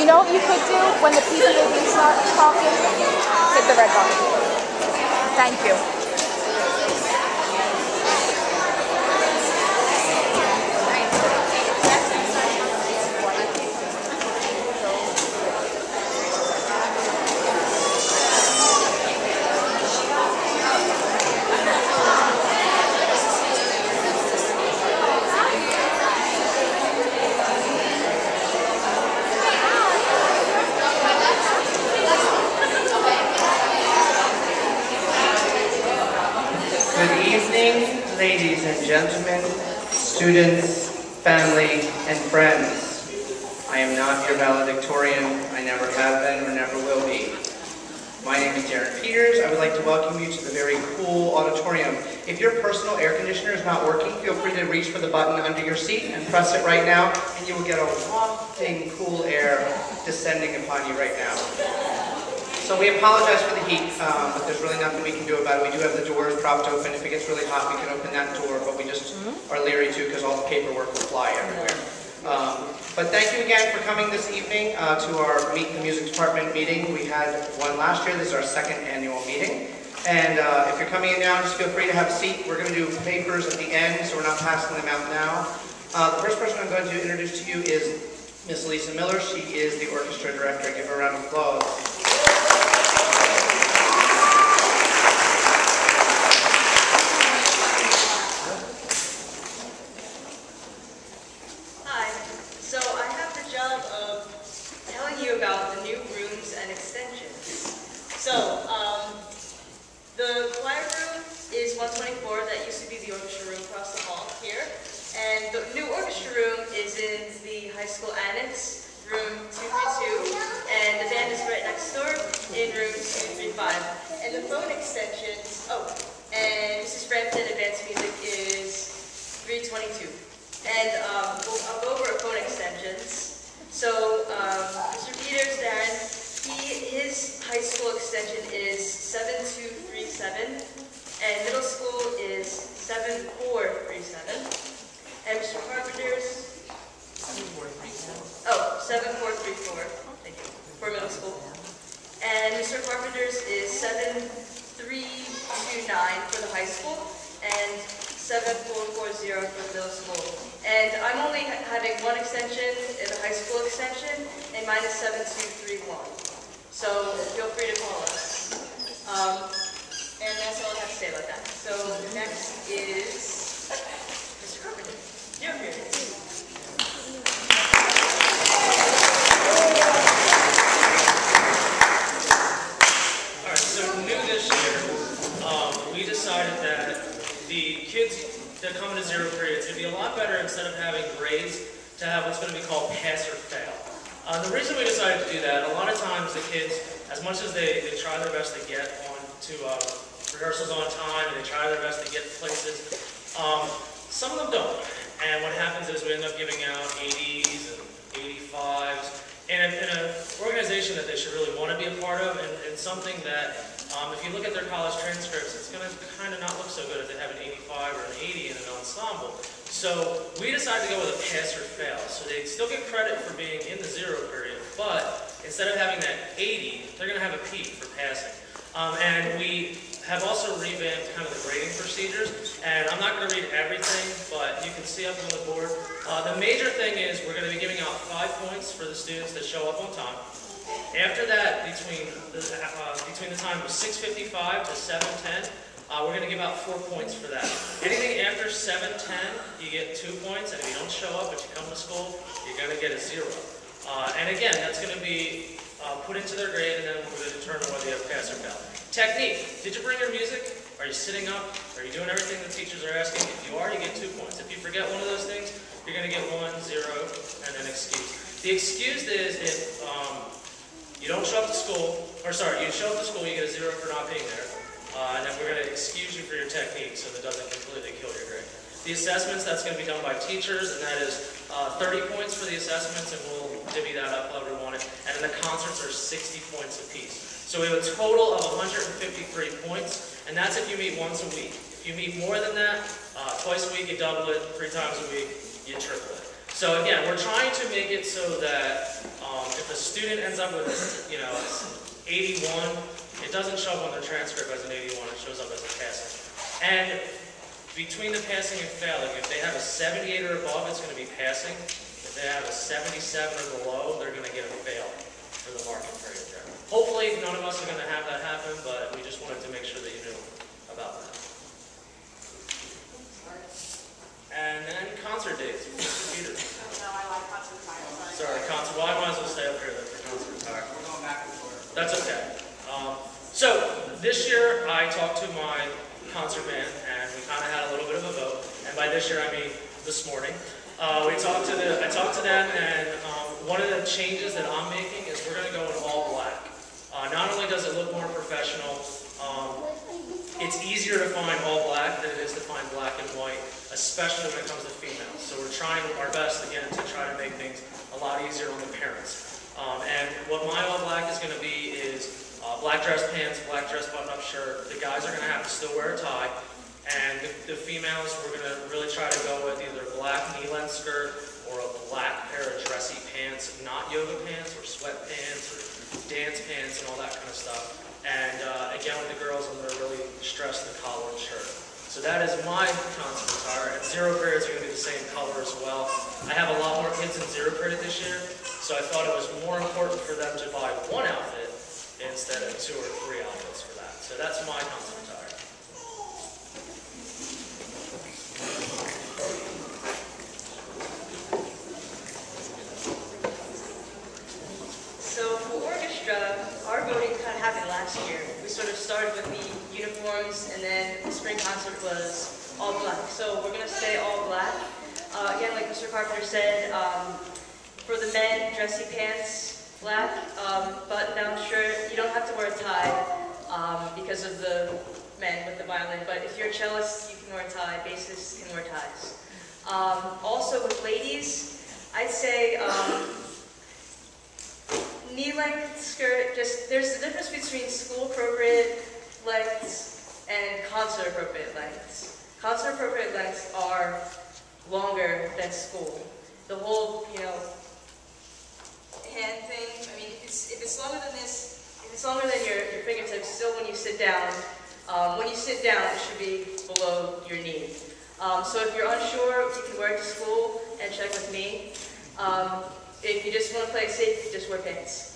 You know what you could do when the PPAB starts talking? Hit the red button. Thank you. Good evening, ladies and gentlemen, students, family, and friends. I am not your valedictorian. I never have been or never will be. My name is Darren Peters. I would like to welcome you to the very cool auditorium. If your personal air conditioner is not working, feel free to reach for the button under your seat and press it right now, and you will get a wafting cool air descending upon you right now. So we apologize for the heat, but there's really nothing we can do about it. We do have the doors propped open. If it gets really hot, we can open that door, but we just are leery too because all the paperwork will fly everywhere. But thank you again for coming this evening to our Meet the Music Department meeting. We had one last year. This is our second annual meeting. And if you're coming in now, just feel free to have a seat. We're going to do papers at the end, so we're not passing them out now. The first person I'm going to introduce to you is Miss Lisa Miller. She is the orchestra director. Give her a round of applause. Hi. So I have the job of telling you about the new rooms and extensions. So the choir room is 124. That used to be the orchestra room across the hall here. And the new orchestra room is in the high school annex, room 232. And the band is right next door in room 235. And the phone extensions, and Mrs. Frampton Advanced Music is 322. And I'll go over our phone extensions. So Mr. Peters, Darren, his high school extension is 7237, and middle school is 7437. And Mr. Carpenter's 7434. Thank you. For middle school. And Mr. Carpenter's is 7329 for the high school, and 7440 for the middle school. And I'm only having one extension, the high school extension, and mine is 7231. So feel free to call us. And that's all I have to say about that. So next is Mr. Carpenter. You're here. Alright, so new this year, we decided that the kids that come into zero period, it's going to be a lot better instead of having grades to have what's going to be called pass or fail. The reason we decided to do that, a lot of times the kids, as much as they try their best to get on to rehearsals on time and they try their best to get places, some of them don't. And what happens is we end up giving out 80s and 85s in an organization that they should really want to be a part of, and something that if you look at their college transcripts, it's going to kind of not look so good if they have an 85 or an 80 in an ensemble. So we decided to go with a pass or fail. So they still get credit for being in the zero period, but instead of having that 80, they're going to have a P for passing. And we have also revamped kind of the grading procedures. And I'm not going to read everything, but you can see up on the board. The major thing is we're going to be giving out 5 points for the students that show up on time. After that, between the time of 6:55 to 7:10, we're going to give out 4 points for that. Anything after 7:10, you get 2 points, and if you don't show up but you come to school, you're going to get a 0. And again, that's going to be put into their grade, and then we're going to determine whether you have pass or fail. Technique. Did you bring your music? Are you sitting up? Are you doing everything the teachers are asking? If you are, you get 2 points. If you forget one of those things, you're going to get 1, 0, and then excused. The excused is if you don't show up to school, you show up to school, you get a 0 for not being there, and then we're going to excuse you for your technique so that doesn't completely kill your grade. The assessments, that's going to be done by teachers, and that is 30 points for the assessments, and we'll divvy that up however we want it. And then the concerts are 60 points apiece. So we have a total of 153 points, and that's if you meet once a week. If you meet more than that, twice a week, you double it, 3 times a week, you triple it. So again, we're trying to make it so that if a student ends up with, 81, it doesn't show up on their transcript as an 81, it shows up as a passing. And between the passing and failing, if they have a 78 or above, it's going to be passing. If they have a 77 or below, they're going to get a fail for the marking period there. Hopefully, none of us are going to have that happen, but we just wanted to make sure that you knew about that. And then concert dates. Mr. Peters. No, I like concert attire. Sorry, concert. Well, I might as well stay up here then for concert attire. We're going back and forth. That's okay. So this year I talked to my concert band and we kind of had a little bit of a vote. And by this year I mean this morning. I talked to them, and one of the changes that I'm making is we're going to go in all black. Not only does it look more professional, it's easier to find all black than it is to find black and white, especially when it comes to females. So we're trying our best again to try to make things a lot easier on the parents. And what my all black is going to be is black dress pants, black dress button-up shirt. The guys are going to have to still wear a tie. And the females, we're going to really try to go with either a black knee-length skirt or a black pair of dressy pants, not yoga pants or sweatpants or dance pants and all that kind of stuff. And again, with the girls, I'm going to really stress the collar and shirt. So that is my concert attire. And zero periods are going to be the same color as well. I have a lot more kids in zero period this year, so I thought it was more important for them to buy one outfit instead of 2 or 3 outfits for that. So that's my concert attire. So for orchestra, our voting kind of happened last year. We sort of started with the uniforms, and then the spring concert was all black. So we're going to stay all black. Again, like Mr. Carpenter said, for the men, dressy pants, black, button-down shirt. You don't have to wear a tie because of the men with the violin, but if you're a cellist, you can wear a tie. Bassists can wear ties. Also with ladies, I'd say knee-length skirt. There's the difference between school-appropriate lengths and concert-appropriate lengths. Concert-appropriate lengths are longer than school. The whole, hand thing. I mean, if it's longer than this, if it's longer than your fingertips, still when you sit down, it should be below your knee. So if you're unsure, you can wear it to school and check with me. If you just want to play it safe, just wear pants.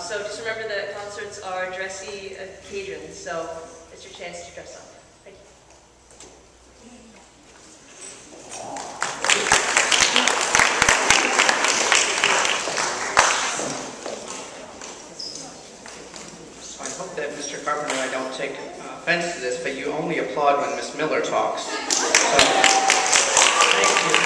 So just remember that concerts are dressy occasions, so it's your chance to dress up. Thank you. So I hope that Mr. Carpenter and I don't take offense to this, but you only applaud when Miss Miller talks. So thank you.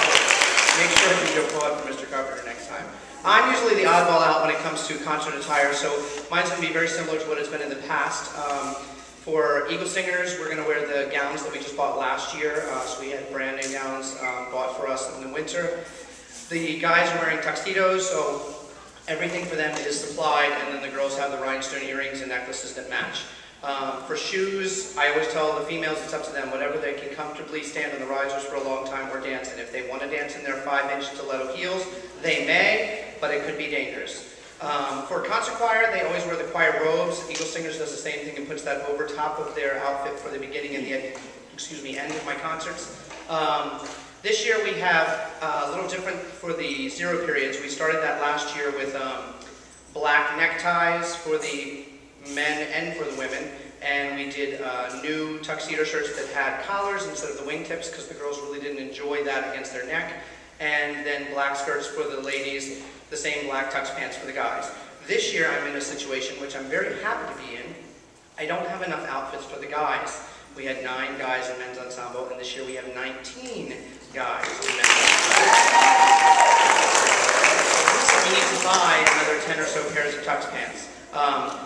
Make sure you applaud for Mr. Carpenter next time. I'm usually the oddball out when it comes to concert attire, so mine's going to be very similar to what it's been in the past. For Eagle Singers, we're going to wear the gowns that we just bought last year. So we had brand new gowns bought for us in the winter. The guys are wearing tuxedos, so everything for them is supplied, and then the girls have the rhinestone earrings and necklaces that match. For shoes, I always tell the females it's up to them. Whatever they can comfortably stand on the risers for a long time or dance in. If they want to dance in their 5-inch stiletto heels, they may, but it could be dangerous. For concert choir, they always wear the choir robes. Eagle Singers does the same thing and puts that over top of their outfit for the beginning and the end of my concerts. This year we have a little different for the zero periods. We started that last year with black neckties for the men and for the women, and we did new tuxedo shirts that had collars instead of the wingtips because the girls really didn't enjoy that against their neck, and then black skirts for the ladies, the same black tux pants for the guys. This year I'm in a situation which I'm very happy to be in. I don't have enough outfits for the guys. We had 9 guys in men's ensemble, and this year we have 19 guys in men's ensemble. So we need to buy another 10 or so pairs of tux pants.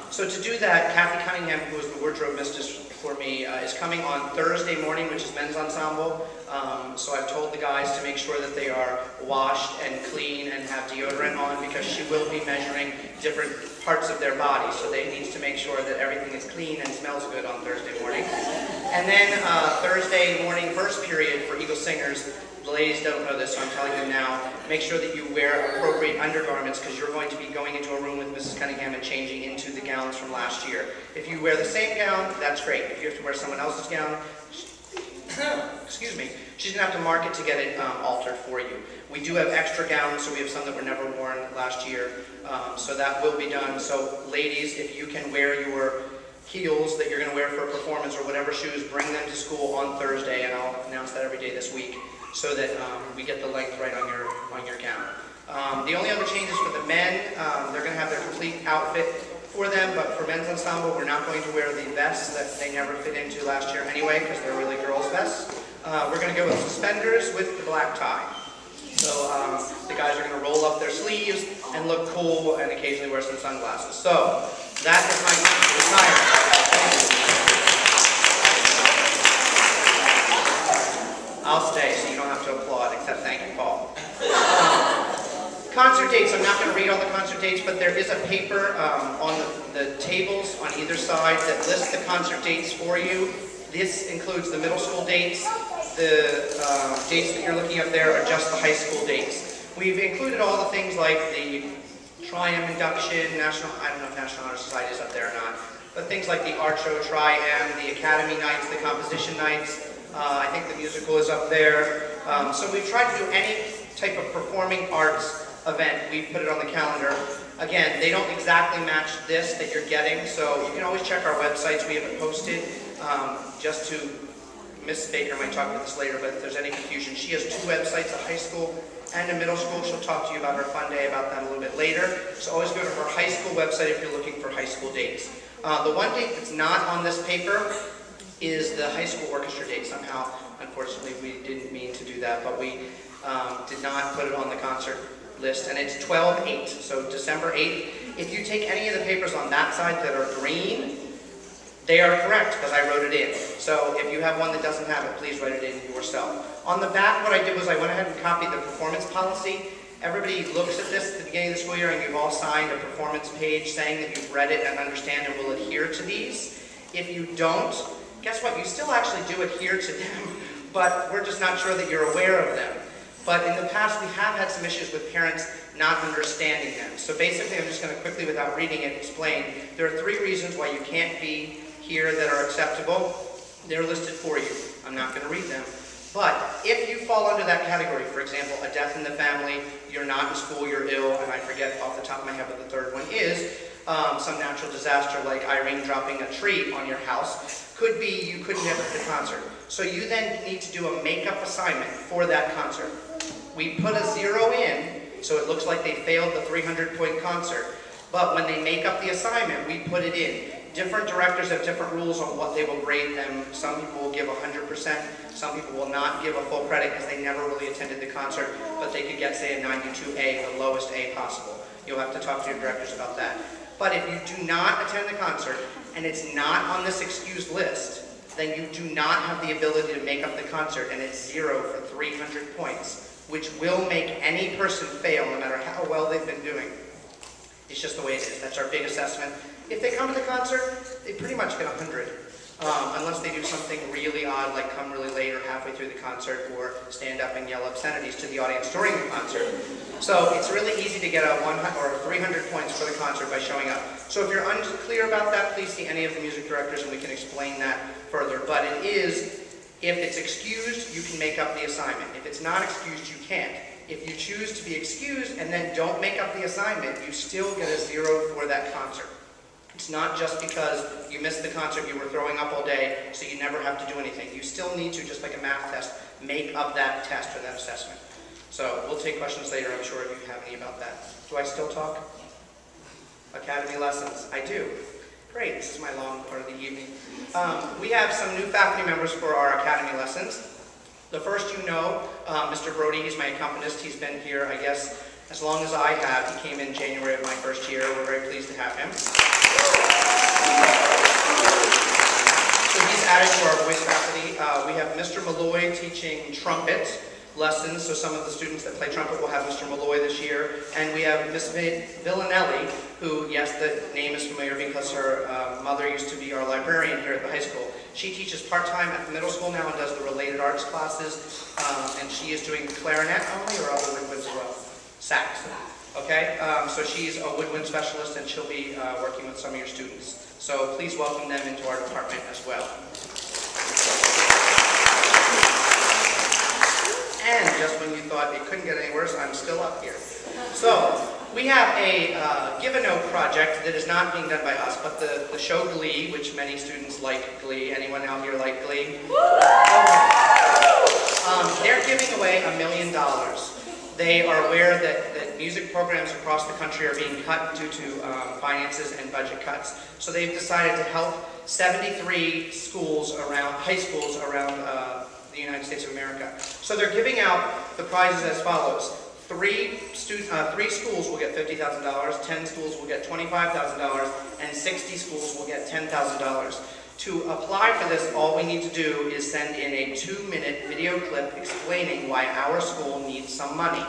So to do that, Kathy Cunningham, who is the wardrobe mistress for me, is coming on Thursday morning, which is men's ensemble. So I've told the guys to make sure that they are washed and clean and have deodorant on, because she will be measuring different parts of their body. So they need to make sure that everything is clean and smells good on Thursday morning. And then Thursday morning, first period for Eagle Singers, The ladies don't know this, so I'm telling you now. Make sure that you wear appropriate undergarments because you're going to be going into a room with Mrs. Cunningham and changing into the gowns from last year. If you wear the same gown, that's great. If you have to wear someone else's gown, excuse me, she's going to have to mark it to get it altered for you. We do have extra gowns, so we have some that were never worn last year, so that will be done. So ladies, if you can wear your heels that you're going to wear for a performance or whatever shoes, bring them to school on Thursday, and I'll announce that every day this week so that we get the length right on your gown. The only other changes for the men, they're going to have their complete outfit for them, but for men's ensemble, we're not going to wear the vests that they never fit into last year anyway, because they're really girls' vests. We're going to go with suspenders with the black tie. So the guys are going to roll up their sleeves and look cool and occasionally wear some sunglasses. So that is my attire. I'll stay so you don't have to applaud, except thank you, Paul. Concert dates, I'm not going to read all the concert dates, but there is a paper on the tables on either side that lists the concert dates for you. This includes the middle school dates. The dates that you're looking at there are just the high school dates. We've included all the things like the Tri-M induction, I don't know if National Honor Society is up there or not, but things like the Art Show, Tri-M, the Academy Nights, the Composition Nights. I think the musical is up there. So we've tried to do any type of performing arts event. We've put it on the calendar. Again, they don't exactly match this that you're getting, so you can always check our websites. We have it posted just to, Miss Baker might talk about this later, but if there's any confusion, she has two websites, a high school and a middle school. She'll talk to you about her fun day about that a little bit later. So always go to her high school website if you're looking for high school dates. The one date that's not on this paper is the high school orchestra date. Somehow, unfortunately, we didn't mean to do that, but we did not put it on the concert list, and it's 12/8, so December 8th. If you take any of the papers on that side that are green, they are correct because I wrote it in. So if you have one that doesn't have it, please write it in yourself. On the back, what I did was I went ahead and copied the performance policy. Everybody looks at this at the beginning of the school year and you've all signed a performance page saying that you've read it and understand and will adhere to these. If you don't, guess what? You still actually do adhere to them, but we're just not sure that you're aware of them. But in the past, we have had some issues with parents not understanding them. So basically, I'm just going to quickly, without reading it, explain. There are 3 reasons why you can't be here that are acceptable. They're listed for you. I'm not going to read them. But if you fall under that category, for example, a death in the family, you're not in school, you're ill, and I forget off the top of my head what the third one is, some natural disaster like Irene dropping a tree on your house, could be you couldn't get to the concert. So you then need to do a makeup assignment for that concert. We put a 0 in, so it looks like they failed the 300-point concert. But when they make up the assignment, we put it in. Different directors have different rules on what they will grade them. Some people will give 100%. Some people will not give a full credit because they never really attended the concert, but they could get, say, a 92A, the lowest A possible. You'll have to talk to your directors about that. But if you do not attend the concert and it's not on this excused list, then you do not have the ability to make up the concert, and it's 0 for 300 points, which will make any person fail no matter how well they've been doing. It's just the way it is. That's our big assessment. If they come to the concert, they pretty much get 100, unless they do something really odd, like come really late or halfway through the concert, or stand up and yell obscenities to the audience during the concert. So it's really easy to get a 100 or 300 points for the concert by showing up. So if you're unclear about that, please see any of the music directors and we can explain that further. But it is, if it's excused, you can make up the assignment. If it's not excused, you can't. If you choose to be excused and then don't make up the assignment, you still get a 0 for that concert. It's not just because you missed the concert, you were throwing up all day, so you never have to do anything. You still need to, just like a math test, make up that test or that assessment. So we'll take questions later, I'm sure, if you have any about that. Do I still talk? Academy lessons. I do. Great, this is my long part of the evening. We have some new faculty members for our academy lessons. The first you know, Mr. Brody, he's my accompanist. He's been here, I guess, as long as I have. He came in January of my first year. We're very pleased to have him. So he's added to our voice faculty. We have Mr. Malloy teaching trumpet. lessons. So some of the students that play trumpet will have Mr. Malloy this year. And we have Miss Villanelli, who, yes, the name is familiar because her mother used to be our librarian here at the high school. She teaches part-time at the middle school now and does the related arts classes. And she is doing clarinet only or other woodwinds as well? Sax. Okay, so she's a woodwind specialist and she'll be working with some of your students. So please welcome them into our department as well. And just when you thought it couldn't get any worse, I'm still up here. So we have a Give-A-Note project that is not being done by us, but the show Glee, which many students like Glee. Anyone out here like Glee? They're giving away $1 million. They are aware that music programs across the country are being cut due to finances and budget cuts. So they've decided to help 73 schools around, high schools around the United States of America. So they're giving out the prizes as follows. Three schools will get $50,000, 10 schools will get $25,000, and 60 schools will get $10,000. To apply for this, all we need to do is send in a 2-minute video clip explaining why our school needs some money.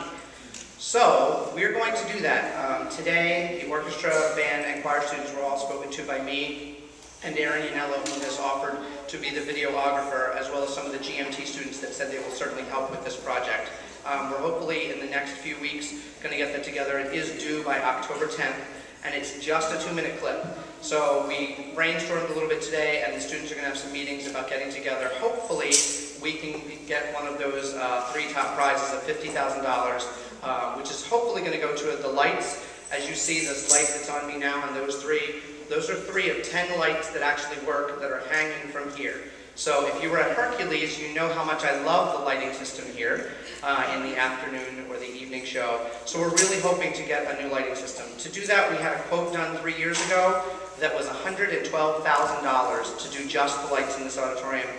So, we're going to do that. Today, the orchestra, band, and choir students were all spoken to by me and Aaron Yanello, who has offered to be the videographer, as well as some of the GMT students that said they will certainly help with this project. We're hopefully, in the next few weeks, going to get that together. It is due by October 10th. And it's just a 2-minute clip. So we brainstormed a little bit today, and the students are going to have some meetings about getting together. Hopefully, we can get one of those 3 top prizes of $50,000, which is hopefully going to go to the lights. As you see, this light that's on me now, and those are 3 of 10 lights that actually work that are hanging from here. So if you were at Hercules, you know how much I love the lighting system here in the afternoon or the evening show. So we're really hoping to get a new lighting system. To do that, we had a quote done 3 years ago that was $112,000 to do just the lights in this auditorium.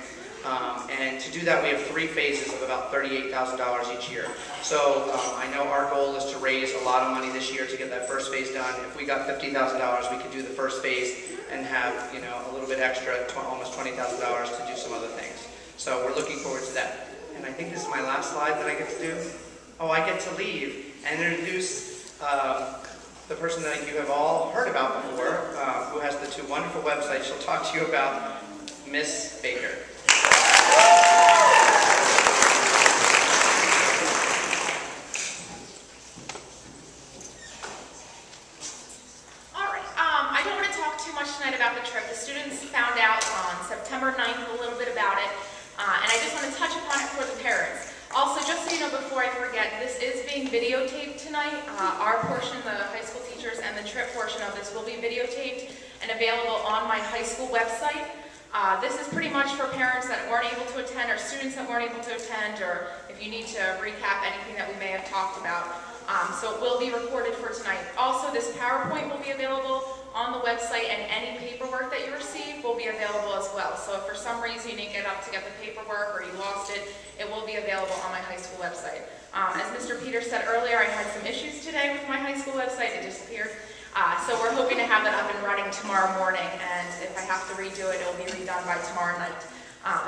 And to do that, we have 3 phases of about $38,000 each year. So I know our goal is to raise a lot of money this year to get that first phase done. If we got $50,000, we could do the first phase and have, you know, a little bit extra, almost $20,000 to do some other things. So we're looking forward to that. And I think this is my last slide that I get to do. Oh, I get to leave and introduce the person that you have all heard about before, who has the 2 wonderful websites she'll talk to you about, Miss Baker. About the trip. The students found out on September 9th a little bit about it, and I just want to touch upon it for the parents. Also, just so you know before I forget, this is being videotaped tonight. Our portion, the high school teachers, and the trip portion of this will be videotaped and available on my high school website. This is pretty much for parents that weren't able to attend, or students that weren't able to attend, or if you need to recap anything that we may have talked about. So it will be recorded for tonight. Also, this PowerPoint will be available on the website, and any paperwork that you receive will be available as well. So if for some reason you didn't get up to get the paperwork or you lost it, it will be available on my high school website. As Mr. Peters said earlier, I had some issues today with my high school website. It disappeared. So we're hoping to have that up and running tomorrow morning, and if I have to redo it, it will be redone by tomorrow night.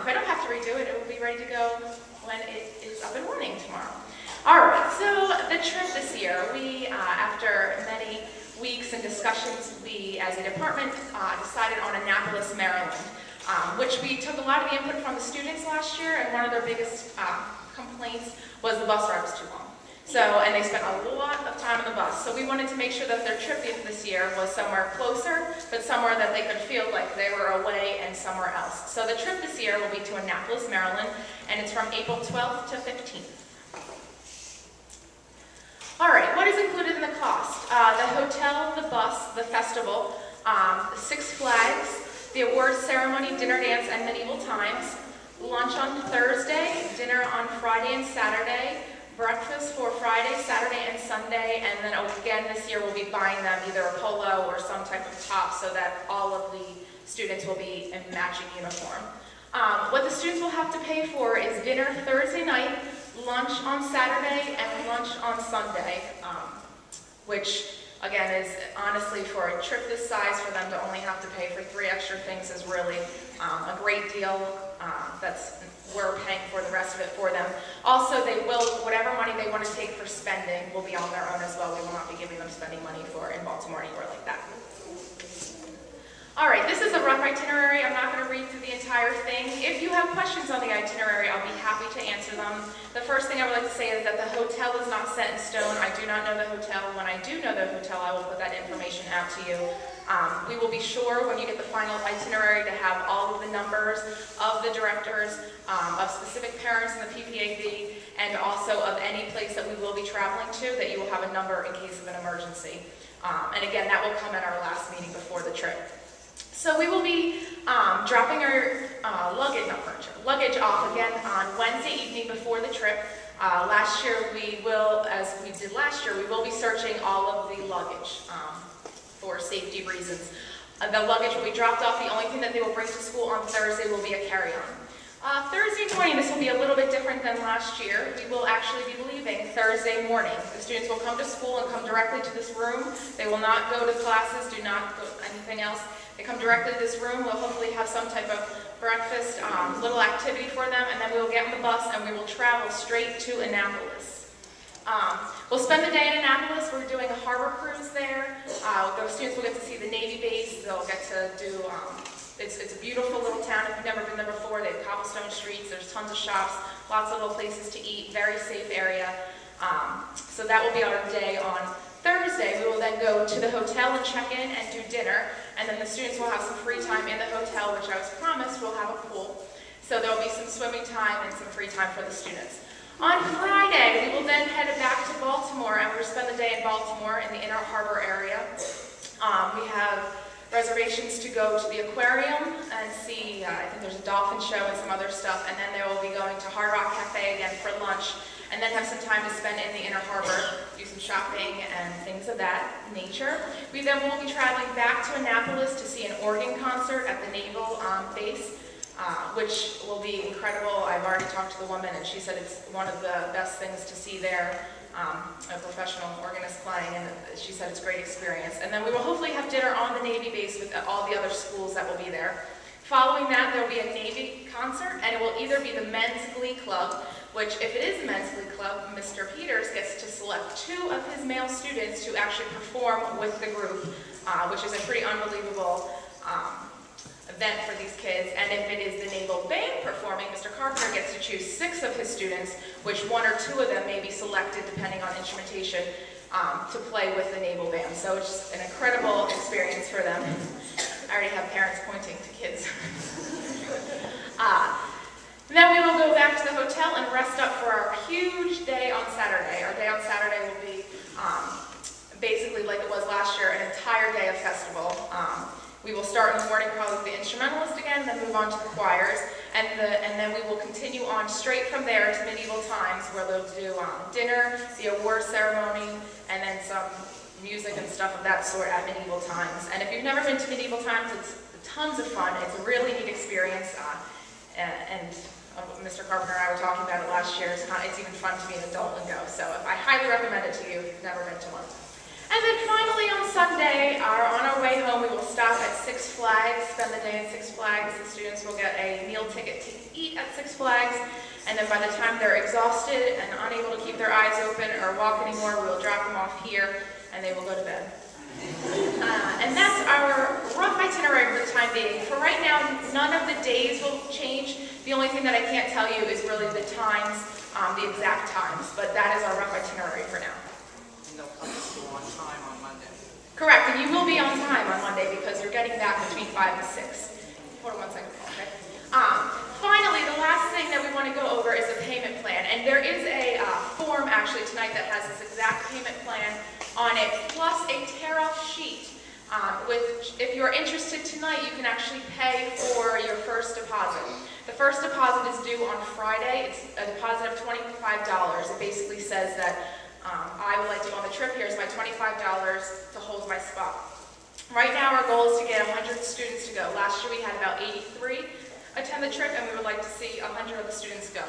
If I don't have to redo it, it will be ready to go when it is up and running tomorrow. All right, so the trip this year, we, after many weeks and discussions, we, as a department, decided on Annapolis, Maryland, which we took a lot of the input from the students last year, and one of their biggest complaints was the bus ride was too long. So, and they spent a lot of time on the bus. So we wanted to make sure that their trip this year was somewhere closer, but somewhere that they could feel like they were away and somewhere else. So the trip this year will be to Annapolis, Maryland, and it's from April 12th to 15th. All right, what is included in the cost? The hotel, the bus, the festival, the Six Flags, the awards ceremony, dinner, dance, and medieval times, lunch on Thursday, dinner on Friday and Saturday, breakfast for Friday, Saturday, and Sunday, and then again this year we'll be buying them either a polo or some type of top so that all of the students will be in matching uniform. What the students will have to pay for is dinner Thursday night, lunch on Saturday, and lunch on Sunday, which again is honestly for a trip this size for them to only have to pay for 3 extra things is really a great deal. we're paying for the rest of it for them. Also, they will, whatever money they want to take for spending will be on their own as well. We will not be giving them spending money in Baltimore anywhere like that. All right, this is a rough itinerary. I'm not going to read through the entire thing. If you have questions on the itinerary, I'll be happy to answer them. The first thing I would like to say is that the hotel is not set in stone. I do not know the hotel. When I do know the hotel, I will put that information out to you. We will be sure when you get the final itinerary to have all of the numbers of the directors, of specific parents in the PPAB, and also of any place that we will be traveling to, that you will have a number in case of an emergency. And again, that will come at our last meeting before the trip. So we will be dropping our luggage off again on Wednesday evening before the trip. Last year we will, as we did last year, we will be searching all of the luggage for safety reasons. The luggage will be dropped off. The only thing that they will bring to school on Thursday will be a carry-on. Thursday morning, this will be a little bit different than last year. We will actually be leaving Thursday morning. The students will come to school and come directly to this room. They will not go to classes, do not go anything else. They come directly to this room. We'll hopefully have some type of breakfast, little activity for them, and then we will get on the bus and we will travel straight to Annapolis. We'll spend the day in Annapolis. We're doing a harbor cruise there. The students will get to see the Navy base. They'll get to do, it's a beautiful little town. If you've never been there before, they have cobblestone streets. There's tons of shops, lots of little places to eat, very safe area. So that will be our day on Thursday. We will then go to the hotel and check in and do dinner, and then the students will have some free time in the hotel, which I was promised we'll have a pool. So there will be some swimming time and some free time for the students. On Friday, we will then head back to Baltimore, and we'll spend the day in Baltimore in the Inner Harbor area. We have reservations to go to the aquarium and see, I think there's a dolphin show and some other stuff, and then they will be going to Hard Rock Cafe again for lunch, and then have some time to spend in the Inner Harbor, do some shopping and things of that nature. We then will be traveling back to Annapolis to see an organ concert at the Naval Base, which will be incredible. I've already talked to the woman, and she said it's one of the best things to see there, a professional organist playing, and she said it's a great experience. And then we will hopefully have dinner on the Navy base with all the other schools that will be there. Following that, there will be a Navy concert, and it will either be the Men's Glee Club, which, if it is the Men's Glee Club, Mr. Peters gets to select 2 of his male students to actually perform with the group, which is a pretty unbelievable event for these kids. And if it is the Naval Band performing, Mr. Carpenter gets to choose 6 of his students, which 1 or 2 of them may be selected, depending on instrumentation, to play with the Naval Band. So it's just an incredible experience for them. I already have parents pointing to kids. Then we will go back to the hotel and rest up for our huge day on Saturday. Our day on Saturday will be basically like it was last year, an entire day of festival. We will start in the morning probably with the instrumentalist again, then move on to the choirs, and then we will continue on straight from there to Medieval Times, where they'll do dinner, the award ceremony, and then some music and stuff of that sort at Medieval Times. And if you've never been to Medieval Times, it's tons of fun. It's a really neat experience, and Mr. Carpenter and I were talking about it last year. It's even fun to be an adult and go. So I highly recommend it to you if you've never been to one. And then finally on Sunday, on our way home, we will stop at Six Flags, spend the day at Six Flags. The students will get a meal ticket to eat at Six Flags. And then by the time they're exhausted and unable to keep their eyes open or walk anymore, we will drop them off here and they will go to bed. And that's our rough itinerary for the time being. For right now, none of the days will change. The only thing that I can't tell you is really the times, the exact times, but that is our rough itinerary for now. And they'll come to school on time on Monday. Correct, and you will be on time on Monday because you're getting back between 5 and 6. Hold on 1 second, okay? Finally, the last thing that we want to go over is a payment plan, and there is a form actually tonight that has this exact payment plan on it, plus a tear-off sheet. Which, if you're interested tonight, you can actually pay for your first deposit. The first deposit is due on Friday. It's a deposit of $25. It basically says that I would like to go on the trip. Here's my $25 to hold my spot. Right now, our goal is to get 100 students to go. Last year, we had about 83 attend the trip, and we would like to see 100 of the students go.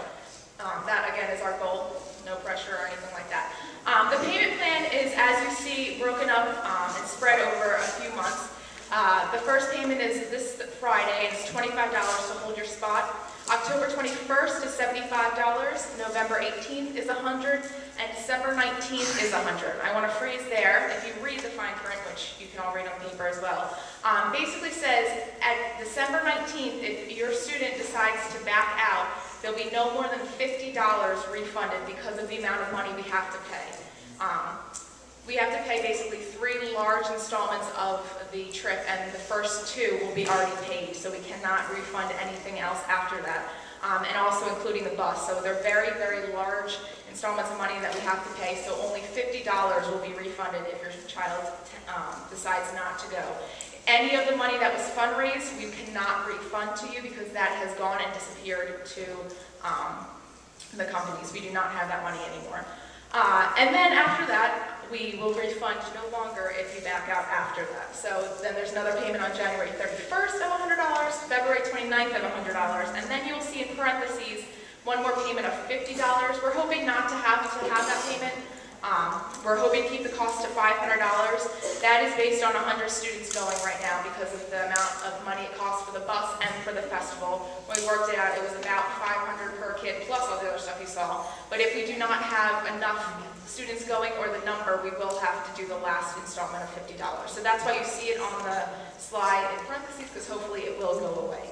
That, again, is our goal. No pressure or anything like that. The payment plan is, as you see, broken up and spread over a few months. The first payment is this Friday, and it's $25 to hold your spot. October 21st is $75, November 18th is $100, and December 19th is $100. I want to freeze there. If you read the fine print, which you can all read on paper as well, basically says at December 19th, if your student decides to back out, there'll be no more than $50 refunded because of the amount of money we have to pay. We have to pay basically 3 large installments of the trip, and the first 2 will be already paid, so we cannot refund anything else after that, and also including the bus. So they're very, very large installments of money that we have to pay, so only $50 will be refunded if your child decides not to go. Any of the money that was fundraised, we cannot refund to you because that has gone and disappeared to the companies. We do not have that money anymore. And then after that, we will refund no longer if you back out after that. So then there's another payment on January 31st of $100, February 29th of $100, and then you'll see in parentheses one more payment of $50. We're hoping not to have that payment. We're hoping to keep the cost to $500. That is based on 100 students going right now because of the amount of money it costs for the bus and for the festival. When we worked it out, it was about $500 per kid plus all the other stuff you saw. But if we do not have enough students going or the number, we will have to do the last installment of $50. So that's why you see it on the slide in parentheses, because hopefully it will go away.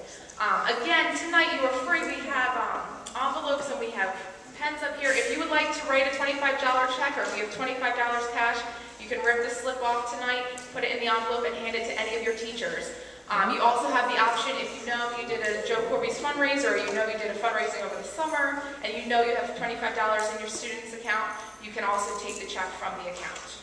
Again, tonight you are free. We have envelopes and we have pens up here. If you would like to write a $25 check, or if you have $25 cash, you can rip the slip off tonight, put it in the envelope, and hand it to any of your teachers. You also have the option, if you know you did a Joe Corby's fundraiser, or you know you did a fundraising over the summer, and you know you have $25 in your student's account, you can also take the check from the account.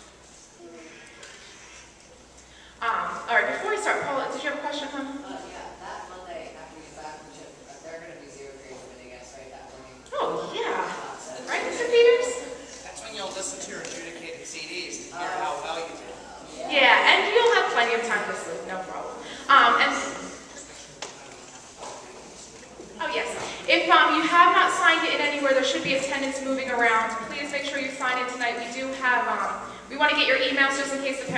All right, before we start, Paula, did you have a question, hon? Yeah, that Monday after you get back from trip, they're going to be 0 grades winning us, right? That morning. Oh, yeah. Right, Mr. Peters? That's when you'll listen to your adjudicated CDs to hear how well you did. Yeah, and you'll have plenty of time to sleep, no problem. Oh yes, if you have not signed it in anywhere, there should be attendance moving around. Please make sure you sign in tonight. We do have, we want to get your emails just in case the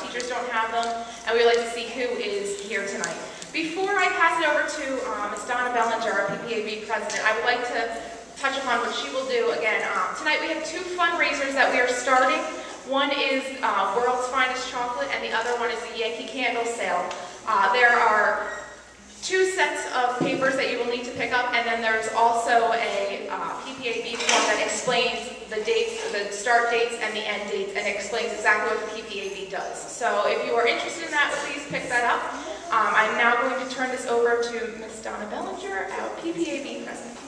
teachers don't have them, and we would like to see who is here tonight. Before I pass it over to Ms. Donna Bellinger, our PPAB president, I would like to touch upon what she will do again. Tonight we have 2 fundraisers that we are starting. One is World's Finest Chocolate, and the other one is the Yankee Candle Sale. There are 2 sets of papers that you will need to pick up, and then there's also a PPAB form that explains the dates, the start dates and the end dates, and explains exactly what the PPAB does. So if you are interested in that, please pick that up. I'm now going to turn this over to Ms. Donna Bellinger, our PPAB president.